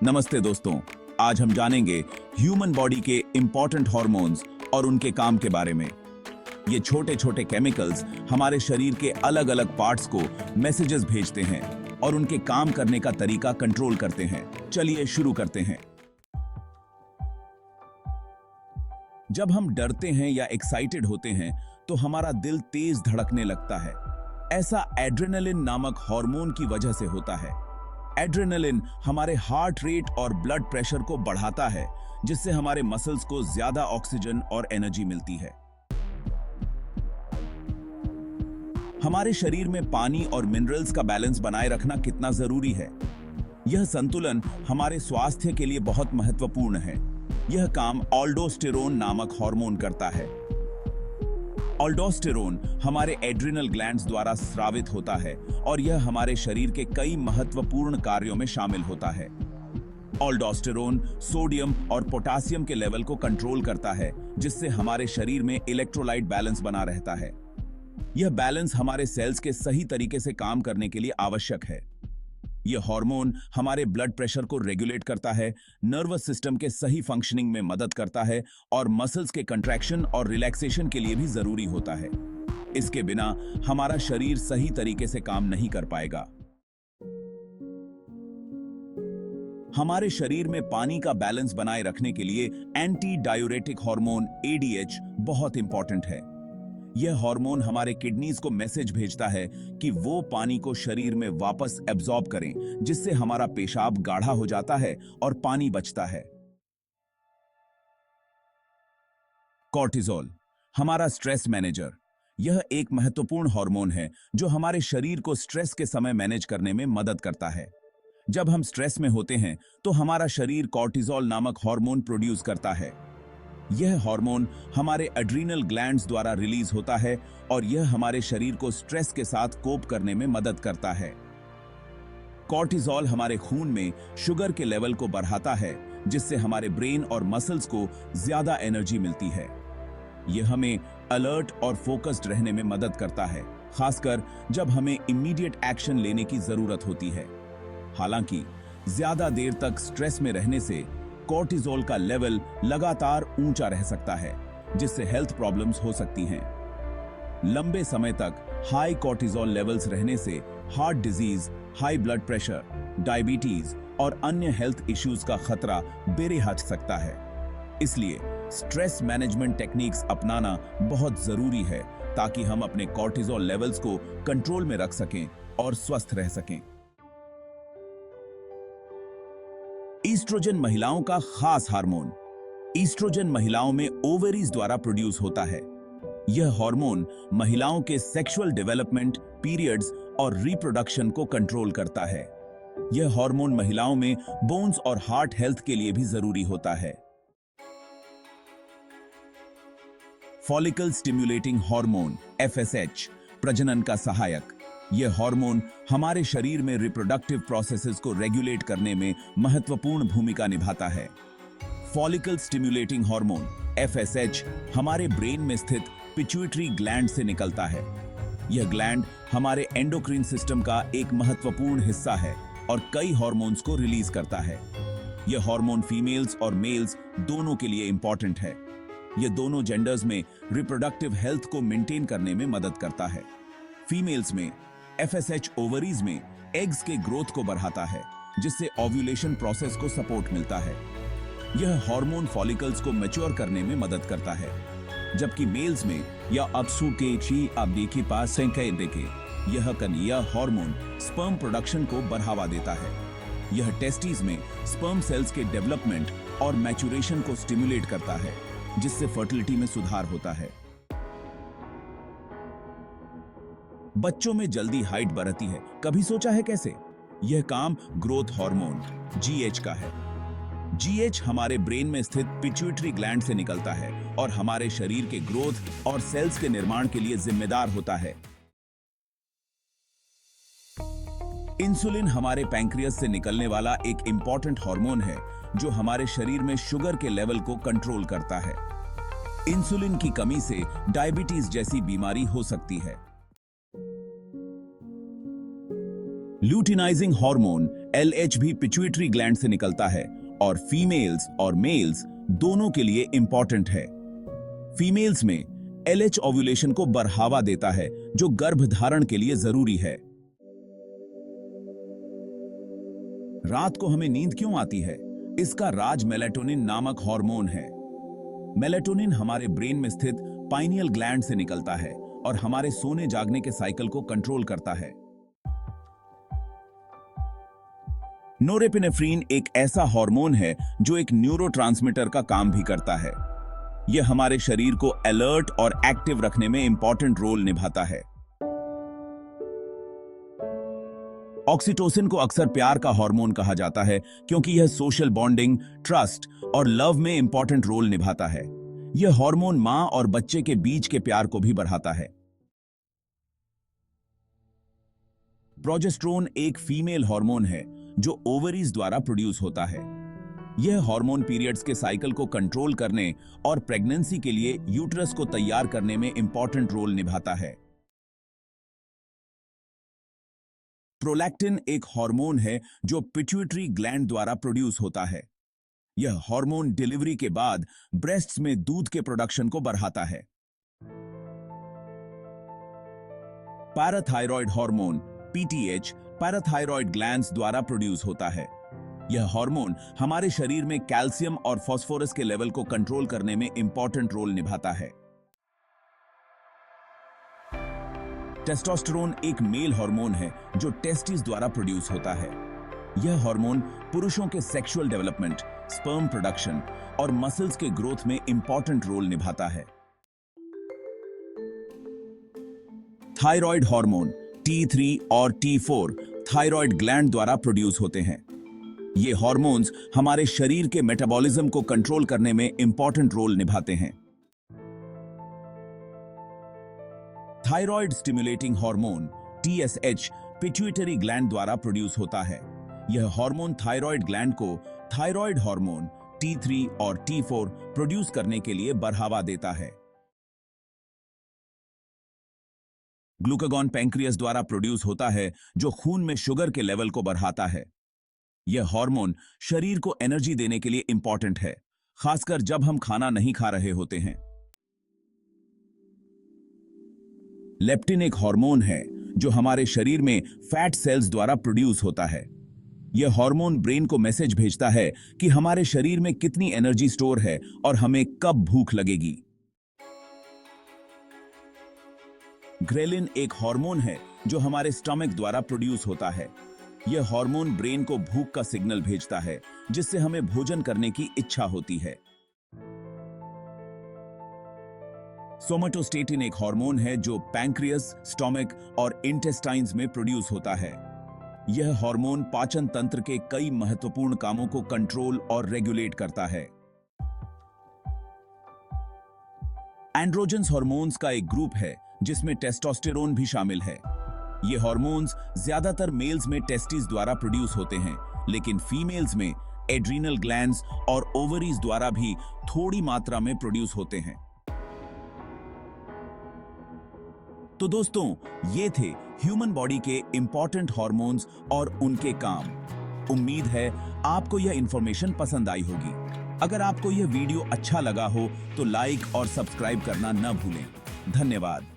नमस्ते दोस्तों, आज हम जानेंगे ह्यूमन बॉडी के इंपॉर्टेंट हार्मोन्स और उनके काम के बारे में। ये छोटे छोटे केमिकल्स हमारे शरीर के अलग अलग पार्ट्स को मैसेजेस भेजते हैं और उनके काम करने का तरीका कंट्रोल करते हैं। चलिए शुरू करते हैं। जब हम डरते हैं या एक्साइटेड होते हैं तो हमारा दिल तेज धड़कने लगता है। ऐसा एड्रेनलिन नामक हार्मोन की वजह से होता है। एड्रेनलिन हमारे हार्ट रेट और ब्लड प्रेशर को बढ़ाता है, जिससे हमारे मसल्स को ज्यादा ऑक्सीजन और एनर्जी मिलती है। हमारे शरीर में पानी और मिनरल्स का बैलेंस बनाए रखना कितना जरूरी है। यह संतुलन हमारे स्वास्थ्य के लिए बहुत महत्वपूर्ण है। यह काम ऑल्डोस्टेरोन नामक हार्मोन करता है। ऑल्डोस्टेरोन हमारे एड्रिनल ग्लैंड्स द्वारा स्रावित होता है और यह हमारे शरीर के कई महत्वपूर्ण कार्यों में शामिल होता है। ऑल्डोस्टेरोन सोडियम और पोटेशियम के लेवल को कंट्रोल करता है, जिससे हमारे शरीर में इलेक्ट्रोलाइट बैलेंस बना रहता है। यह बैलेंस हमारे सेल्स के सही तरीके से काम करने के लिए आवश्यक है। यह हार्मोन हमारे ब्लड प्रेशर को रेगुलेट करता है, नर्वस सिस्टम के सही फंक्शनिंग में मदद करता है और मसल्स के कंट्रैक्शन और रिलैक्सेशन के लिए भी जरूरी होता है। इसके बिना हमारा शरीर सही तरीके से काम नहीं कर पाएगा। हमारे शरीर में पानी का बैलेंस बनाए रखने के लिए एंटी डायूरेटिक हार्मोन ADH बहुत इंपॉर्टेंट है। यह हार्मोन हमारे किडनीज को मैसेज भेजता है कि वो पानी को शरीर में वापस एब्जॉर्ब करें, जिससे हमारा पेशाब गाढ़ा हो जाता है और पानी बचता है। कॉर्टिसोल हमारा स्ट्रेस मैनेजर। यह एक महत्वपूर्ण हार्मोन है जो हमारे शरीर को स्ट्रेस के समय मैनेज करने में मदद करता है। जब हम स्ट्रेस में होते हैं तो हमारा शरीर कॉर्टिसोल नामक हार्मोन प्रोड्यूस करता है। यह हार्मोन हमारे एड्रिनल ग्लैंड्स द्वारा रिलीज होता है और यह हमारे शरीर को स्ट्रेस के साथ कोप करने में मदद करता है। कॉर्टिसोल हमारे खून में शुगर के लेवल को बढ़ाता है, जिससे हमारे ब्रेन और मसल्स को ज्यादा एनर्जी मिलती है। यह हमें अलर्ट और फोकस्ड रहने में मदद करता है, खासकर जब हमें इमीडिएट एक्शन लेने की जरूरत होती है। हालांकि ज्यादा देर तक स्ट्रेस में रहने से कॉर्टिसोल का लेवल लगातार ऊंचा रह सकता है, जिससे हेल्थ प्रॉब्लम्स हो सकती हैं। लंबे समय तक हाई कॉर्टिसोल लेवल्स रहने से heart disease, high blood pressure, diabetes और अन्य हेल्थ इश्यूज का खतरा बेरे हट सकता है। इसलिए स्ट्रेस मैनेजमेंट टेक्निक्स अपनाना बहुत जरूरी है, ताकि हम अपने कॉर्टिसोल लेवल्स को कंट्रोल में रख सकें और स्वस्थ रह सकें। ईस्ट्रोजन महिलाओं का खास हार्मोन। ईस्ट्रोजन महिलाओं में ओवरीज द्वारा प्रोड्यूस होता है। यह हार्मोन महिलाओं के सेक्सुअल डेवलपमेंट, पीरियड्स और रिप्रोडक्शन को कंट्रोल करता है। यह हार्मोन महिलाओं में बोन्स और हार्ट हेल्थ के लिए भी जरूरी होता है। फॉलिकल स्टिमुलेटिंग हार्मोन FSH प्रजनन का सहायक। यह हार्मोन हमारे शरीर में रिप्रोडक्टिव प्रोसेसेस को रेगुलेट करने में महत्वपूर्ण भूमिका निभाता है। फॉलिकल स्टिमुलेटिंग हार्मोन FSH हमारे ब्रेन में स्थित पिट्यूटरी ग्लैंड से निकलता है। यह ग्लैंड हमारे एंडोक्राइन सिस्टम का एक महत्वपूर्ण हिस्सा है और कई हार्मोन्स को रिलीज करता है। यह हार्मोन फीमेल्स और मेल्स दोनों के लिए इंपॉर्टेंट है। यह दोनों जेंडर्स में रिप्रोडक्टिव हेल्थ को मेंटेन करने में मदद करता है। फीमेल्स में FSH ओवरीज में एग्स के ग्रोथ को बढ़ाता है, जिससे ओव्यूलेशन प्रोसेस को सपोर्ट मिलता है। यह हार्मोन फॉलिकल्स को मैच्योर करने में मदद करता है, जबकि मेल्स में या अपसू के ची अब्दी के पास देके यह कनिया हार्मोन स्पर्म प्रोडक्शन को बढ़ावा देता है। यह टेस्टिस में स्पर्म सेल्स के डेवलपमेंट और मैच्योरेशन को स्टिमुलेट करता है, जिससे फर्टिलिटी में सुधार होता है। बच्चों में जल्दी हाइट बढ़ती है, कभी सोचा है कैसे? यह काम ग्रोथ हार्मोन GH का है। GH हमारे ब्रेन में स्थित पिट्यूटरी ग्लैंड से निकलता है और हमारे शरीर के ग्रोथ और सेल्स के निर्माण के लिए जिम्मेदार होता है। इंसुलिन हमारे पैंक्रियास से निकलने वाला एक इंपॉर्टेंट हार्मोन है, जो हमारे शरीर में शुगर के लेवल को कंट्रोल करता है। इंसुलिन की कमी से डायबिटीज जैसी बीमारी हो सकती है। ल्यूटिनाइजिंग हार्मोन LH भी पिट्यूटरी ग्लैंड से निकलता है और फीमेल्स और मेल्स दोनों के लिए इंपॉर्टेंट है। फीमेल्स में LH ओव्यूलेशन को बढ़ावा देता है जो गर्भधारण के लिए जरूरी है। रात को हमें नींद क्यों आती है? इसका राज मेलाटोनिन नामक हार्मोन है। मेलाटोनिन हमारे ब्रेन में स्थित पाइनियल ग्लैंड से निकलता है और हमारे सोने जागने के साइकिल को कंट्रोल करता है। नोरेपिनेफ्रीन एक ऐसा हार्मोन है जो एक न्यूरोट्रांसमीटर का काम भी करता है। यह हमारे शरीर को अलर्ट और एक्टिव रखने में इंपॉर्टेंट रोल निभाता है। ऑक्सीटोसिन को अक्सर प्यार का हार्मोन कहा जाता है क्योंकि यह सोशल बॉन्डिंग, ट्रस्ट और लव में इंपॉर्टेंट रोल निभाता है। यह हार्मोन मां और बच्चे के बीच के प्यार को भी बढ़ाता है। प्रोजेस्टेरोन एक फीमेल हार्मोन है जो ओवरीज द्वारा प्रोड्यूस होता है। यह हार्मोन पीरियड्स के साइकिल को कंट्रोल करने और प्रेगनेंसी के लिए यूट्रस को तैयार करने में इंपॉर्टेंट रोल निभाता है। प्रोलैक्टिन एक हार्मोन है जो पिट्यूटरी ग्लैंड द्वारा प्रोड्यूस होता है। यह हार्मोन डिलीवरी के बाद ब्रेस्ट्स में दूध के प्रोडक्शन को बढ़ाता है। Parathyroid hormone PTH parathyroid glands द्वारा प्रोड्यूस होता है। यह हार्मोन हमारे शरीर में कैल्शियम और फास्फोरस के लेवल को कंट्रोल करने में इंपॉर्टेंट रोल निभाता है। टेस्टोस्टेरोन एक मेल हार्मोन है जो टेस्टिस द्वारा प्रोड्यूस होता है। यह हार्मोन पुरुषों के सेक्सुअल डेवलपमेंट, स्पर्म प्रोडक्शन और मसल्स के ग्रोथ में इंपॉर्टेंट रोल निभाता है। थायराइड हार्मोन T3 और T4 थायराइड ग्लैंड द्वारा प्रोड्यूस होते हैं। ये हार्मोन्स हमारे शरीर के मेटाबॉलिज्म को कंट्रोल करने में इंपॉर्टेंट रोल निभाते हैं। Thyroid stimulating hormone TSH pituitary gland द्वारा प्रोड्यूस होता है। यह हार्मोन थायराइड ग्लैंड को थायराइड हार्मोन T3 और T4 प्रोड्यूस करने के लिए बढ़ावा देता है। ग्लूकागॉन पैंक्रियास द्वारा प्रोड्यूस होता है जो खून में शुगर के लेवल को बढ़ाता है। यह हार्मोन शरीर को एनर्जी देने के लिए इंपॉर्टेंट है, खासकर जब हम खाना नहीं खा रहे होते हैं। लेप्टिन एक हार्मोन है जो हमारे शरीर में फैट सेल्स द्वारा प्रोड्यूस होता है। यह हार्मोन ब्रेन को मैसेज भेजता है कि हमारे शरीर में कितनी एनर्जी स्टोर है और हमें कब भूख लगेगी। ग्रेलिन एक हार्मोन है जो हमारे स्टमक द्वारा प्रोड्यूस होता है। यह हार्मोन ब्रेन को भूख का सिग्नल भेजता है जिससे हमें भोजन करने की इच्छा होती है। सोमेटोस्टेटिन एक हार्मोन है जो पैंक्रियास, स्टमक और इंटेस्टाइन्स में प्रोड्यूस होता है। यह हार्मोन पाचन तंत्र के कई महत्वपूर्ण कामों को कंट्रोल और रेगुलेट करता है। एंड्रोजन्स हार्मोन्स का एक ग्रुप है जिसमें टेस्टोस्टेरोन भी शामिल है। ये हार्मोन्स ज्यादातर मेल्स में टेस्टिस द्वारा प्रोड्यूस होते हैं, लेकिन फीमेल्स में एड्रीनल ग्लैंड्स और ओवरीज द्वारा भी थोड़ी मात्रा में प्रोड्यूस होते हैं। तो दोस्तों, ये थे ह्यूमन बॉडी के इंपॉर्टेंट हार्मोन्स और उनके काम। उम्मीद है आपको यह इंफॉर्मेशन पसंद आई होगी। अगर आपको यह वीडियो अच्छा लगा हो तो लाइक और सब्सक्राइब करना न भूलें। धन्यवाद।